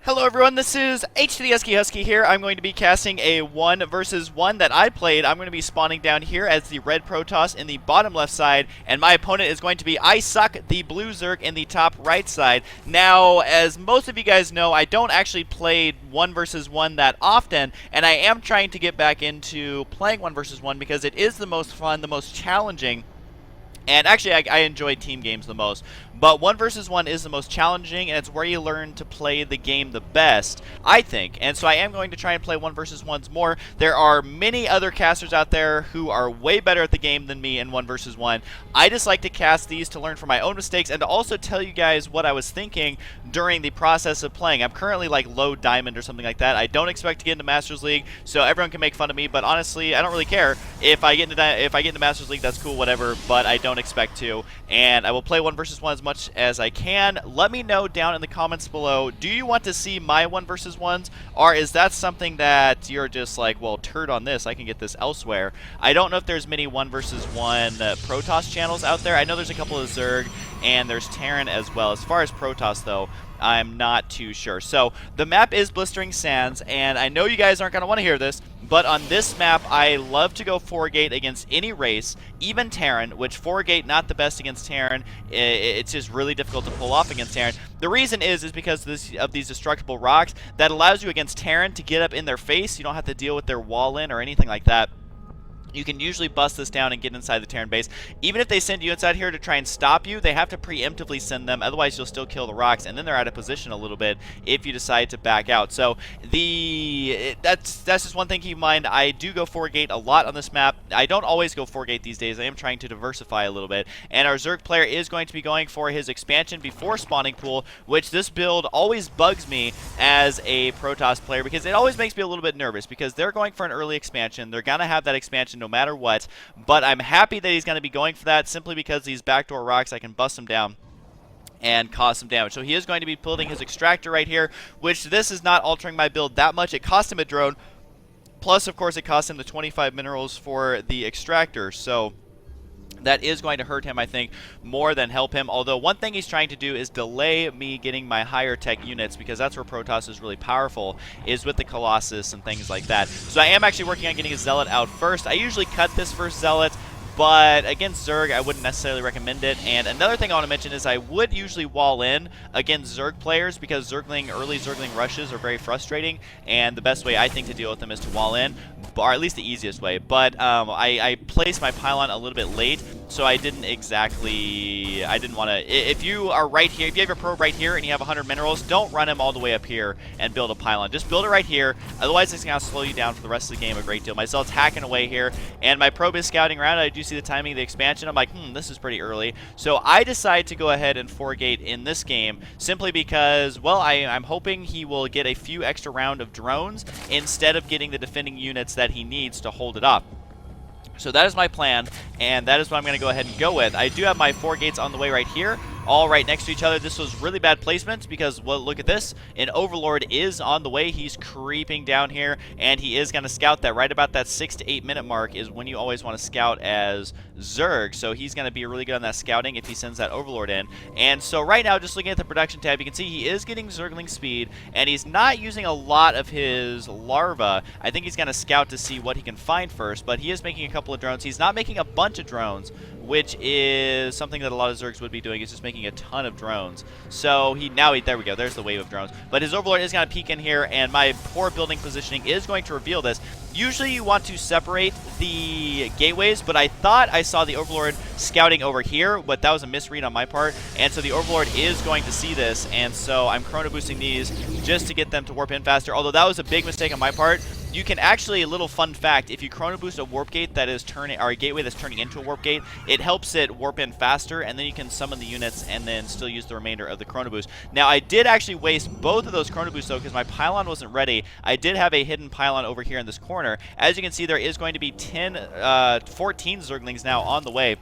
Hello everyone, this is H to the Husky here. I'm going to be casting a 1 versus 1 that I played. I'm going to be spawning down here as the red Protoss in the bottom left side, and my opponent is going to be I Suck, the blue Zerg, in the top right side. Now, as most of you guys know, I don't actually play 1 versus 1 that often, and I am trying to get back into playing 1 versus 1 because it is the most fun, the most challenging. And actually, I enjoy team games the most. But 1 versus 1 is the most challenging, and it's where you learn to play the game the best, I think. And so I am going to try and play 1 versus 1s more. There are many other casters out there who are way better at the game than me in 1 versus 1. I just like to cast these to learn from my own mistakes and to also tell you guys what I was thinking during the process of playing. I'm currently like low diamond or something like that. I don't expect to get into Masters League, so everyone can make fun of me, but honestly, I don't really care. If I get into Masters League, that's cool, whatever, but I don't expect to. And I will play 1 versus 1 as much as I can. Let me know down in the comments below, do you want to see my 1 versus 1s, or is that something that you're just like, well, turd on this, I can get this elsewhere? I don't know if there's many 1 versus 1 Protoss channels out there. I know there's a couple of Zerg, and there's Terran as well. As far as Protoss, though, I'm not too sure. So, the map is Blistering Sands, and I know you guys aren't going to want to hear this, but on this map, I love to go 4-gate against any race, even Terran, which 4-gate not the best against Terran. It's just really difficult to pull off against Terran. The reason is because of these destructible rocks that allows you against Terran to get up in their face. You don't have to deal with their wall in or anything like that. You can usually bust this down and get inside the Terran base. Even if they send you inside here to try and stop you, they have to preemptively send them, otherwise you'll still kill the rocks, and then they're out of position a little bit if you decide to back out. So that's just one thing to keep in mind. I do go 4-gate a lot on this map. I don't always go 4-gate these days. I am trying to diversify a little bit. And our Zerg player is going to be going for his expansion before spawning pool, which this build always bugs me as a Protoss player because it always makes me a little bit nervous because they're going for an early expansion. They're going to have that expansion no matter what, but I'm happy that he's going to be going for that simply because these backdoor rocks, I can bust them down and cause some damage. So he is going to be building his extractor right here, which this is not altering my build that much. It cost him a drone, plus of course it cost him the 25 minerals for the extractor, so that is going to hurt him, I think, more than help him. Although one thing he's trying to do is delay me getting my higher tech units, because that's where Protoss is really powerful, is with the Colossus and things like that. So I am actually working on getting a Zealot out first. I usually cut this first Zealot, but against Zerg, I wouldn't necessarily recommend it. And another thing I want to mention is I would usually wall in against Zerg players because early Zergling rushes are very frustrating, and the best way I think to deal with them is to wall in, or at least the easiest way. But I placed my pylon a little bit late, so I didn't want to. If you are right here, if you have your probe right here and you have 100 minerals, don't run him all the way up here and build a pylon. Just build it right here, otherwise it's going to slow you down for the rest of the game a great deal. My Zealot's hacking away here, and my probe is scouting around. I do see the timing of the expansion. I'm like, this is pretty early. So I decide to go ahead and 4-gate in this game simply because, well, I'm hoping he will get a few extra round of drones instead of getting the defending units that he needs to hold it up. So that is my plan, and that is what I'm going to go ahead and go with. I do have my 4 gates on the way right here, all right next to each other. This was really bad placement because, well, look at this. An Overlord is on the way. He's creeping down here, and he is going to scout that. Right about that 6 to 8 minute mark is when you always want to scout as Zerg. So he's going to be really good on that scouting if he sends that Overlord in. And so right now, just looking at the production tab, you can see he is getting Zergling speed, and he's not using a lot of his larva. I think he's going to scout to see what he can find first, but he is making a couple of drones. He's not making a bunch of drones, which is something that a lot of Zergs would be doing. He's just making a ton of drones. So there we go, there's the wave of drones. But his Overlord is going to peek in here, and my poor building positioning is going to reveal this. Usually you want to separate the gateways, but I thought I saw the Overlord scouting over here, but that was a misread on my part, and so the Overlord is going to see this, and so I'm chrono boosting these just to get them to warp in faster, although that was a big mistake on my part. You can actually, a little fun fact, if you chrono boost a warp gate that is turning, or a gateway that's turning into a warp gate, it helps it warp in faster, and then you can summon the units and then still use the remainder of the chrono boost. Now, I did actually waste both of those chrono boosts though, because my pylon wasn't ready. I did have a hidden pylon over here in this corner. As you can see, there is going to be 14 Zerglings now on the way.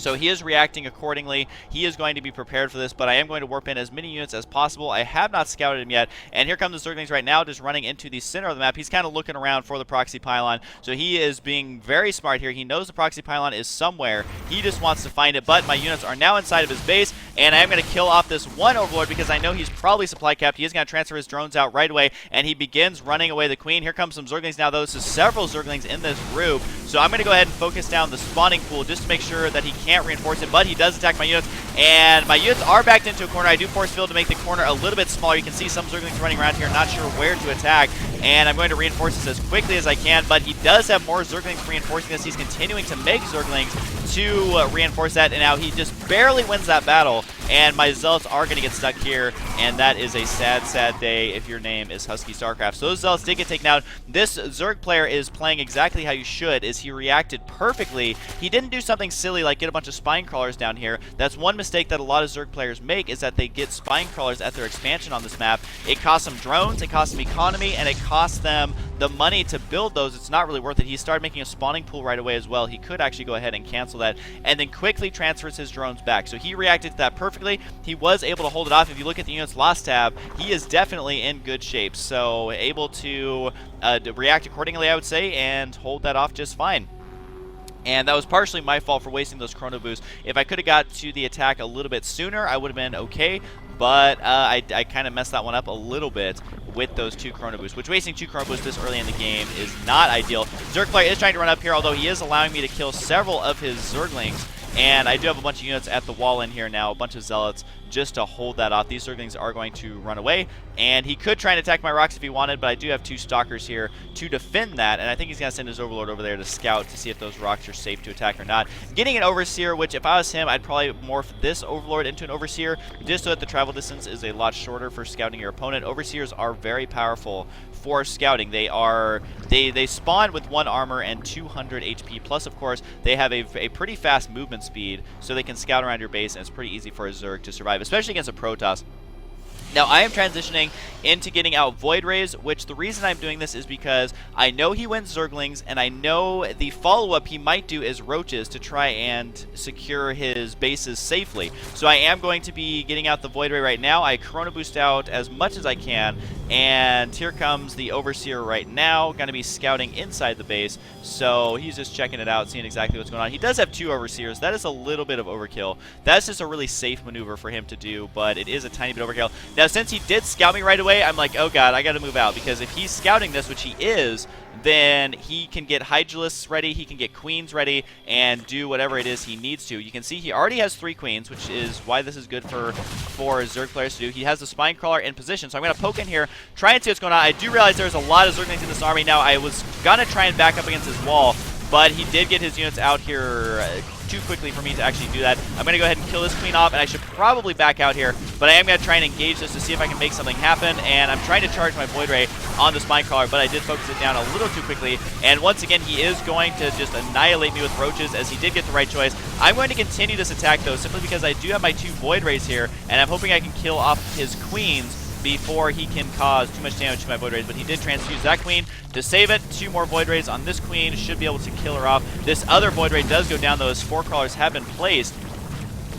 So he is reacting accordingly. He is going to be prepared for this, but I am going to warp in as many units as possible. I have not scouted him yet, and here come the Zerglings right now, just running into the center of the map. He's kind of looking around for the proxy pylon, so he is being very smart here. He knows the proxy pylon is somewhere. He just wants to find it, but my units are now inside of his base, and I am going to kill off this one Overlord because I know he's probably supply capped. He is going to transfer his drones out right away, and he begins running away the queen. Here comes some Zerglings now, though. This is several Zerglings in this group, so I'm going to go ahead and focus down the spawning pool just to make sure that he can't reinforce it, but he does attack my units, and my units are backed into a corner. I do force field to make the corner a little bit smaller. You can see some Zerglings running around here, not sure where to attack, and I'm going to reinforce this as quickly as I can, but he does have more Zerglings reinforcing this. He's continuing to make Zerglings to reinforce that, and now he just barely wins that battle, and my Zealots are going to get stuck here, and that is a sad, sad day if your name is Huskystarcraft. So those Zealots did get taken out. This Zerg player is playing exactly how you should, is he reacted perfectly. He didn't do something silly like get a bunch of spine crawlers down here. That's one mistake that a lot of Zerg players make, is that they get spine crawlers at their expansion on this map. It costs them drones, it costs them economy, and it costs them the money to build those. It's not really worth it. He started making a spawning pool right away as well. He could actually go ahead and cancel that, and then quickly transfers his drones back. So he reacted to that perfectly. He was able to hold it off. If you look at the units lost tab, he is definitely in good shape. So able to react accordingly, I would say, and hold that off just fine. And that was partially my fault for wasting those chrono boosts. If I could have got to the attack a little bit sooner, I would have been okay. But I kind of messed that one up a little bit with those 2 chrono boosts, which wasting 2 chrono boosts this early in the game is not ideal. Zerg player is trying to run up here, although he is allowing me to kill several of his Zerglings. And I do have a bunch of units at the wall in here now, a bunch of Zealots, just to hold that off. These Zerglings are going to run away, and he could try and attack my rocks if he wanted, but I do have 2 Stalkers here to defend that, and I think he's going to send his Overlord over there to scout to see if those rocks are safe to attack or not. Getting an Overseer, which if I was him, I'd probably morph this Overlord into an Overseer, just so that the travel distance is a lot shorter for scouting your opponent. Overseers are very powerful for scouting. They spawn with 1 armor and 200 HP, plus of course they have a pretty fast movement speed, so they can scout around your base, and it's pretty easy for a Zerg to survive, especially against a Protoss. Now, I am transitioning into getting out Void Rays, which the reason I'm doing this is because I know he wins Zerglings, and I know the follow-up he might do is Roaches to try and secure his bases safely. So I am going to be getting out the Void Ray right now. I Chrono Boost out as much as I can, and here comes the Overseer right now, going to be scouting inside the base. So he's just checking it out, seeing exactly what's going on. He does have 2 Overseers. That is a little bit of overkill. That's just a really safe maneuver for him to do, but it is a tiny bit overkill. Now, since he did scout me right away, I'm like, oh god, I gotta move out, because if he's scouting this, which he is, then he can get Hydralisks ready, he can get Queens ready, and do whatever it is he needs to. You can see he already has 3 Queens, which is why this is good for Zerg players to do. He has the Spine Crawler in position, so I'm going to poke in here, try and see what's going on. I do realize there's a lot of Zerglings in this army. Now, I was going to try and back up against his wall, but he did get his units out here too quickly for me to actually do that. I'm going to go ahead and kill this queen off, and I should probably back out here, but I am going to try and engage this to see if I can make something happen, and I'm trying to charge my Void Ray on the Spine Crawler, but I did focus it down a little too quickly, and once again, he is going to just annihilate me with Roaches, as he did get the right choice. I'm going to continue this attack, though, simply because I do have my 2 Void Rays here, and I'm hoping I can kill off his queens before he can cause too much damage to my Void Rays, but he did transfuse that queen to save it. 2 more Void Rays on this queen should be able to kill her off. This other Void Ray does go down, though, as Spore Crawlers have been placed.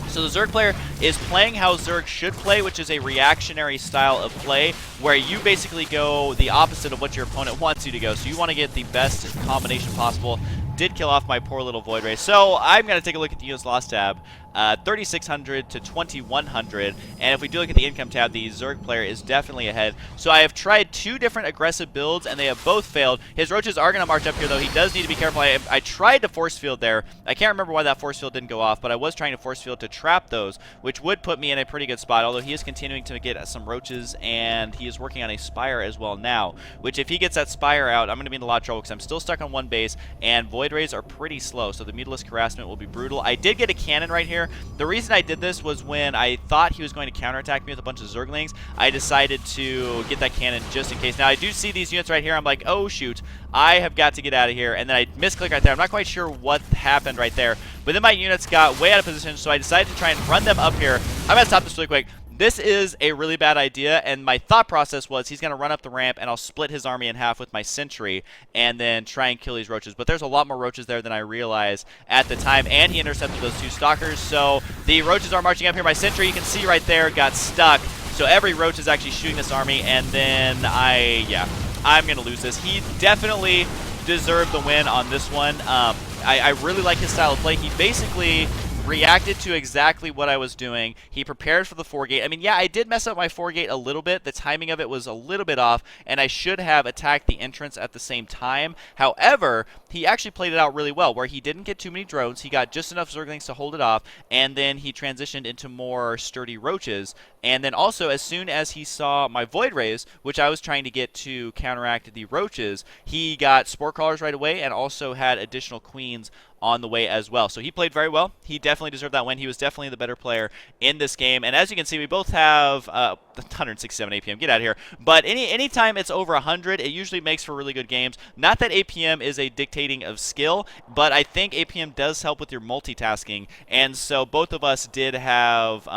So the Zerg player is playing how Zerg should play, which is a reactionary style of play, where you basically go the opposite of what your opponent wants you to go. So you want to get the best combination possible. Did kill off my poor little Void Ray. So I'm going to take a look at the units lost tab. 3,600 to 2,100, and if we do look at the income tab, the Zerg player is definitely ahead. So I have tried 2 different aggressive builds, and they have both failed. His Roaches are going to march up here, though. He does need to be careful. I tried to force field there. I can't remember why that force field didn't go off, but I was trying to force field to trap those, which would put me in a pretty good spot, although he is continuing to get some Roaches, and he is working on a Spire as well now, which if he gets that Spire out, I'm going to be in a lot of trouble, because I'm still stuck on 1 base, and Void Rays are pretty slow, so the Mutalisk Harassment will be brutal. I did get a cannon right here. The reason I did this was when I thought he was going to counterattack me with a bunch of Zerglings, I decided to get that cannon just in case. Now, I do see these units right here. I'm like, oh, shoot. I have got to get out of here. And then I misclick right there. I'm not quite sure what happened right there. But then my units got way out of position, so I decided to try and run them up here. I'm going to stop this really quick. This is a really bad idea, and my thought process was he's going to run up the ramp, and I'll split his army in half with my sentry, and then try and kill these roaches. But there's a lot more roaches there than I realized at the time, and he intercepted those 2 stalkers. So the roaches are marching up here. My sentry, you can see right there, got stuck. So every roach is actually shooting this army, and then I'm going to lose this. He definitely deserved the win on this one. I really like his style of play. He basically reacted to exactly what I was doing. He prepared for the 4-gate. I mean, yeah, I did mess up my 4-gate a little bit. The timing of it was a little bit off, and I should have attacked the entrance at the same time. However, he actually played it out really well, where he didn't get too many drones. He got just enough Zerglings to hold it off, and then he transitioned into more sturdy roaches. And then also, as soon as he saw my Void Rays, which I was trying to get to counteract the roaches, he got Spore Crawlers right away and also had additional queens on the way as well. So he played very well. He definitely deserved that win. He was definitely the better player in this game. And as you can see, we both have 167 APM. Get out of here. But anytime it's over 100, it usually makes for really good games. Not that APM is a dictating of skill, but I think APM does help with your multitasking. And so both of us did have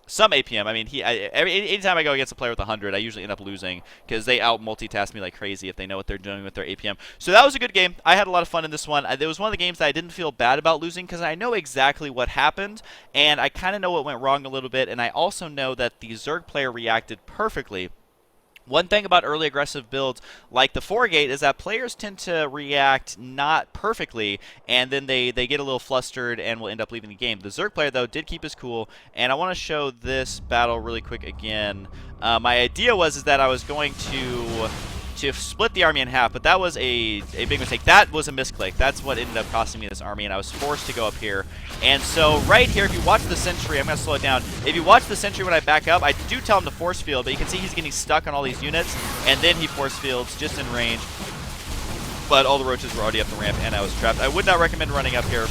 some APM. I mean, anytime I go against a player with 100, I usually end up losing because they out-multitask me like crazy if they know what they're doing with their APM. So that was a good game. I had a lot of fun in this one. It was one of the games that I didn't feel bad about losing because I know exactly what happened, and I kind of know what went wrong a little bit, and I also know that the Zerg player reacted perfectly. One thing about early aggressive builds like the 4-gate is that players tend to react not perfectly, and then they get a little flustered and will end up leaving the game. The Zerg player, though, did keep his cool, and I want to show this battle really quick again. My idea was that I was going to split the army in half, but that was a big mistake. That was a misclick. That's what ended up costing me this army, and I was forced to go up here. And so right here, if you watch the sentry, I'm going to slow it down. If you watch the sentry when I back up, I do tell him to force field, but you can see he's getting stuck on all these units, and then he force fields just in range. But all the roaches were already up the ramp, and I was trapped. I would not recommend running up here,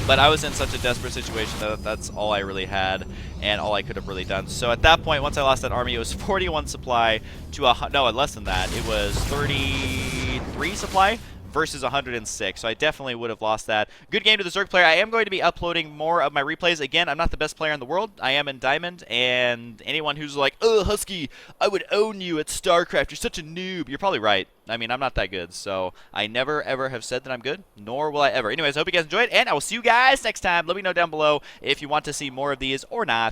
but I was in such a desperate situation that that's all I really had and all I could have really done. So at that point, once I lost that army, it was 41 supply to no, less than that. It was 33 supply versus 106. So I definitely would have lost that. Good game to the Zerg player. I am going to be uploading more of my replays. Again, I'm not the best player in the world. I am in Diamond, and anyone who's like, "Oh, Husky, I would own you at StarCraft. You're such a noob." You're probably right. I mean, I'm not that good, so I never, ever have said that I'm good, nor will I ever. Anyways, I hope you guys enjoyed, and I will see you guys next time. Let me know down below if you want to see more of these or not.